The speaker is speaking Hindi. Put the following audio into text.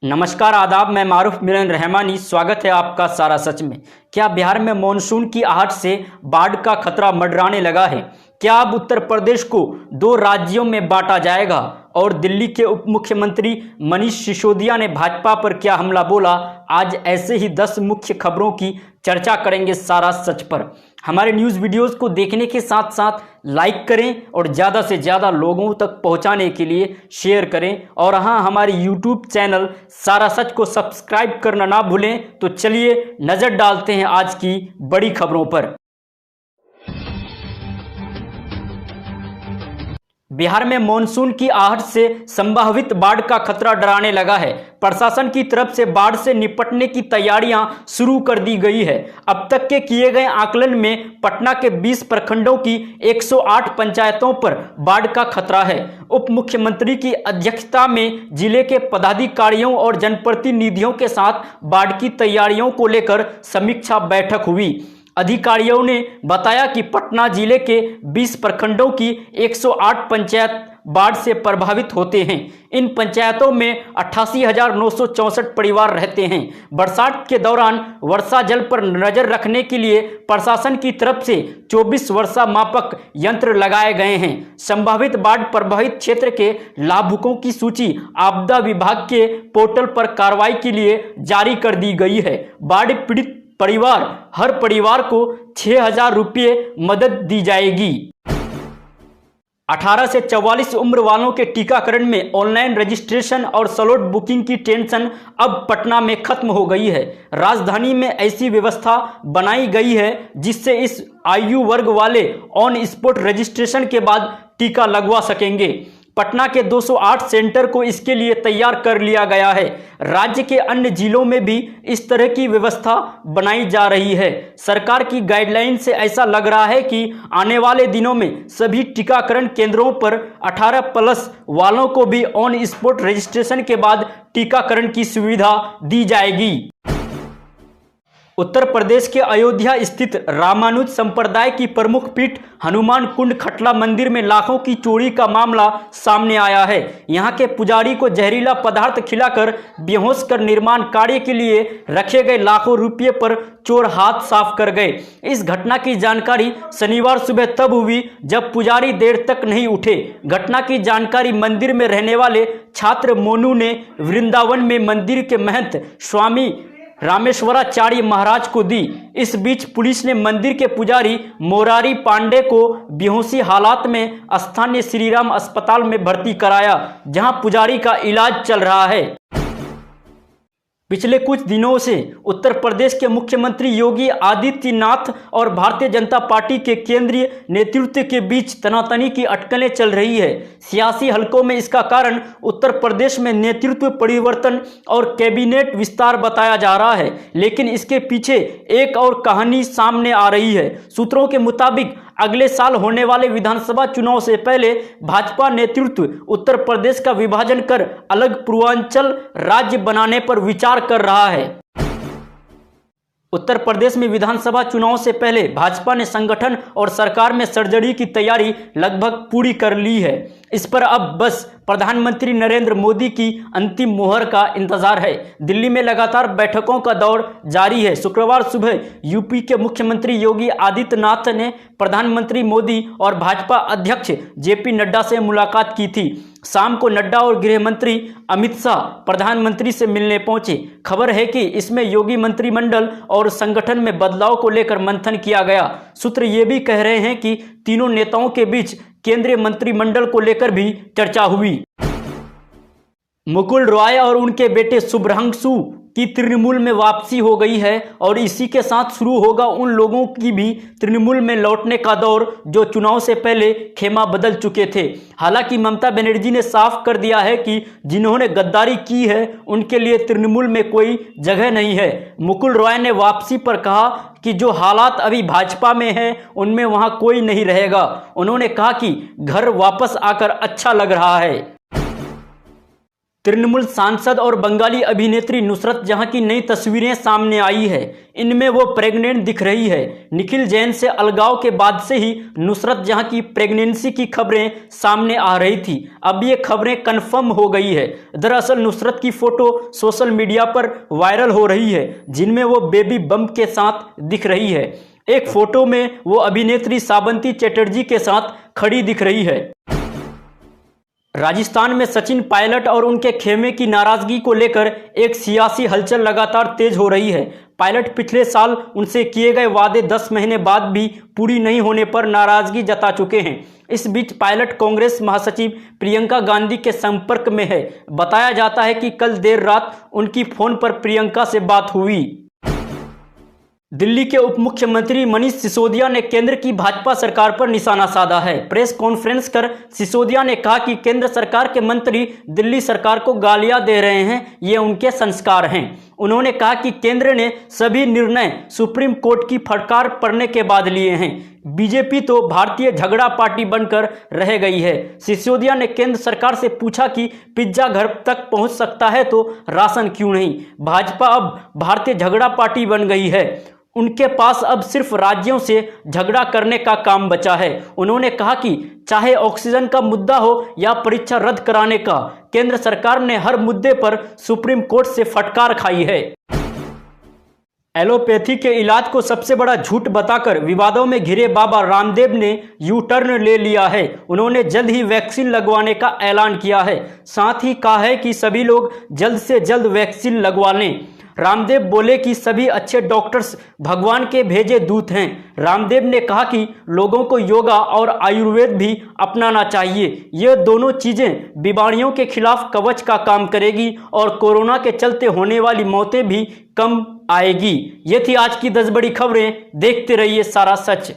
नमस्कार आदाब, मैं मारूफ मिलन रहमानी। स्वागत है आपका सारा सच में। क्या बिहार में मानसून की आहट से बाढ़ का खतरा मंडराने लगा है? क्या अब उत्तर प्रदेश को दो राज्यों में बांटा जाएगा? और दिल्ली के उप मुख्यमंत्री मनीष सिसोदिया ने भाजपा पर क्या हमला बोला? आज ऐसे ही 10 मुख्य खबरों की चर्चा करेंगे सारा सच पर। हमारे न्यूज़ वीडियोस को देखने के साथ साथ लाइक करें और ज़्यादा से ज़्यादा लोगों तक पहुंचाने के लिए शेयर करें। और हाँ, हमारे यूट्यूब चैनल सारा सच को सब्सक्राइब करना ना भूलें। तो चलिए नज़र डालते हैं आज की बड़ी खबरों पर। बिहार में मानसून की आहट से संभावित बाढ़ का खतरा डराने लगा है। प्रशासन की तरफ से बाढ़ से निपटने की तैयारियां शुरू कर दी गई है। अब तक के किए गए आकलन में पटना के 20 प्रखंडों की 108 पंचायतों पर बाढ़ का खतरा है। उप मुख्यमंत्री की अध्यक्षता में जिले के पदाधिकारियों और जनप्रतिनिधियों के साथ बाढ़ की तैयारियों को लेकर समीक्षा बैठक हुई। अधिकारियों ने बताया कि पटना जिले के 20 प्रखंडों की 108 पंचायत बाढ़ से प्रभावित होते हैं। इन पंचायतों में 88,964 परिवार रहते हैं। बरसात के दौरान वर्षा जल पर नजर रखने के लिए प्रशासन की तरफ से 24 वर्षा मापक यंत्र लगाए गए हैं। संभावित बाढ़ प्रभावित क्षेत्र के लाभुकों की सूची आपदा विभाग के पोर्टल पर कार्रवाई के लिए जारी कर दी गई है। बाढ़ पीड़ित हर परिवार को 6,000 रुपये मदद दी जाएगी। 18 से 44 उम्र वालों के टीकाकरण में ऑनलाइन रजिस्ट्रेशन और स्लॉट बुकिंग की टेंशन अब पटना में खत्म हो गई है। राजधानी में ऐसी व्यवस्था बनाई गई है जिससे इस आयु वर्ग वाले ऑन स्पॉट रजिस्ट्रेशन के बाद टीका लगवा सकेंगे। पटना के 208 सेंटर को इसके लिए तैयार कर लिया गया है। राज्य के अन्य जिलों में भी इस तरह की व्यवस्था बनाई जा रही है। सरकार की गाइडलाइन से ऐसा लग रहा है कि आने वाले दिनों में सभी टीकाकरण केंद्रों पर 18+ वालों को भी ऑन स्पॉट रजिस्ट्रेशन के बाद टीकाकरण की सुविधा दी जाएगी। उत्तर प्रदेश के अयोध्या स्थित रामानुज संप्रदाय की प्रमुख पीठ हनुमान कुंड खटला मंदिर में लाखों की चोरी का मामला सामने आया है। यहां के पुजारी को जहरीला पदार्थ खिलाकर बेहोश कर निर्माण कार्य के लिए रखे गए लाखों रुपये पर चोर हाथ साफ कर गए। इस घटना की जानकारी शनिवार सुबह तब हुई जब पुजारी देर तक नहीं उठे। घटना की जानकारी मंदिर में रहने वाले छात्र मोनू ने वृंदावन में मंदिर के महंत स्वामी रामेश्वराचार्य महाराज को दी। इस बीच पुलिस ने मंदिर के पुजारी मोरारी पांडे को बेहोशी हालात में स्थानीय श्रीराम अस्पताल में भर्ती कराया, जहां पुजारी का इलाज चल रहा है। पिछले कुछ दिनों से उत्तर प्रदेश के मुख्यमंत्री योगी आदित्यनाथ और भारतीय जनता पार्टी के केंद्रीय नेतृत्व के बीच तनातनी की अटकलें चल रही है। सियासी हलकों में इसका कारण उत्तर प्रदेश में नेतृत्व परिवर्तन और कैबिनेट विस्तार बताया जा रहा है, लेकिन इसके पीछे एक और कहानी सामने आ रही है। सूत्रों के मुताबिक अगले साल होने वाले विधानसभा चुनाव से पहले भाजपा नेतृत्व उत्तर प्रदेश का विभाजन कर अलग पूर्वांचल राज्य बनाने पर विचार कर रहा है। उत्तर प्रदेश में विधानसभा चुनाव से पहले भाजपा ने संगठन और सरकार में सर्जरी की तैयारी लगभग पूरी कर ली है। इस पर अब बस प्रधानमंत्री नरेंद्र मोदी की अंतिम मोहर का इंतजार है। दिल्ली में लगातार बैठकों का दौर जारी है। शुक्रवार सुबह यूपी के मुख्यमंत्री योगी आदित्यनाथ ने प्रधानमंत्री मोदी और भाजपा अध्यक्ष जेपी नड्डा से मुलाकात की थी। शाम को नड्डा और गृह मंत्री अमित शाह प्रधानमंत्री से मिलने पहुंचे। खबर है कि इसमें योगी मंत्रिमंडल और संगठन में बदलाव को लेकर मंथन किया गया। सूत्र ये भी कह रहे हैं कि तीनों नेताओं के बीच केंद्रीय मंत्रिमंडल को लेकर भी चर्चा हुई। मुकुल रॉय और उनके बेटे शुभ्रांशु की तृणमूल में वापसी हो गई है और इसी के साथ शुरू होगा उन लोगों की भी तृणमूल में लौटने का दौर जो चुनाव से पहले खेमा बदल चुके थे। हालांकि ममता बनर्जी ने साफ कर दिया है कि जिन्होंने गद्दारी की है उनके लिए तृणमूल में कोई जगह नहीं है। मुकुल रॉय ने वापसी पर कहा कि जो हालात अभी भाजपा में हैं उनमें वहां कोई नहीं रहेगा। उन्होंने कहा कि घर वापस आकर अच्छा लग रहा है। तृणमूल सांसद और बंगाली अभिनेत्री नुसरत जहां की नई तस्वीरें सामने आई है। इनमें वो प्रेग्नेंट दिख रही है। निखिल जैन से अलगाव के बाद से ही नुसरत जहां की प्रेगनेंसी की खबरें सामने आ रही थी, अब ये खबरें कंफर्म हो गई है। दरअसल नुसरत की फोटो सोशल मीडिया पर वायरल हो रही है, जिनमें वो बेबी बम्प के साथ दिख रही है। एक फोटो में वो अभिनेत्री साबंती चटर्जी के साथ खड़ी दिख रही है। राजस्थान में सचिन पायलट और उनके खेमे की नाराजगी को लेकर एक सियासी हलचल लगातार तेज हो रही है। पायलट पिछले साल उनसे किए गए वादे 10 महीने बाद भी पूरी नहीं होने पर नाराजगी जता चुके हैं। इस बीच पायलट कांग्रेस महासचिव प्रियंका गांधी के संपर्क में है। बताया जाता है कि कल देर रात उनकी फोन पर प्रियंका से बात हुई। दिल्ली के उप मुख्यमंत्री मनीष सिसोदिया ने केंद्र की भाजपा सरकार पर निशाना साधा है। प्रेस कॉन्फ्रेंस कर सिसोदिया ने कहा कि केंद्र सरकार के मंत्री दिल्ली सरकार को गालियां दे रहे हैं, ये उनके संस्कार हैं। उन्होंने कहा कि केंद्र ने सभी निर्णय सुप्रीम कोर्ट की फटकार पड़ने के बाद लिए हैं। बीजेपी तो भारतीय झगड़ा पार्टी बनकर रह गई है। सिसोदिया ने केंद्र सरकार से पूछा कि पिज्जा घर तक पहुंच सकता है तो राशन क्यों नहीं। भाजपा अब भारतीय झगड़ा पार्टी बन गई है। उनके पास अब सिर्फ राज्यों से झगड़ा करने का काम बचा है। उन्होंने कहा कि चाहे ऑक्सीजन का मुद्दा हो या परीक्षा रद्द कराने का, केंद्र सरकार ने हर मुद्दे पर सुप्रीम कोर्ट से फटकार खाई है। एलोपैथी के इलाज को सबसे बड़ा झूठ बताकर विवादों में घिरे बाबा रामदेव ने यू टर्न ले लिया है। उन्होंने जल्द ही वैक्सीन लगवाने का ऐलान किया है। साथ ही कहा है कि सभी लोग जल्द से जल्द वैक्सीन लगवा लें। रामदेव बोले कि सभी अच्छे डॉक्टर्स भगवान के भेजे दूत हैं। रामदेव ने कहा कि लोगों को योगा और आयुर्वेद भी अपनाना चाहिए। ये दोनों चीज़ें बीमारियों के खिलाफ कवच का काम करेगी और कोरोना के चलते होने वाली मौतें भी कम आएगी। ये थी आज की 10 बड़ी खबरें। देखते रहिए सारा सच।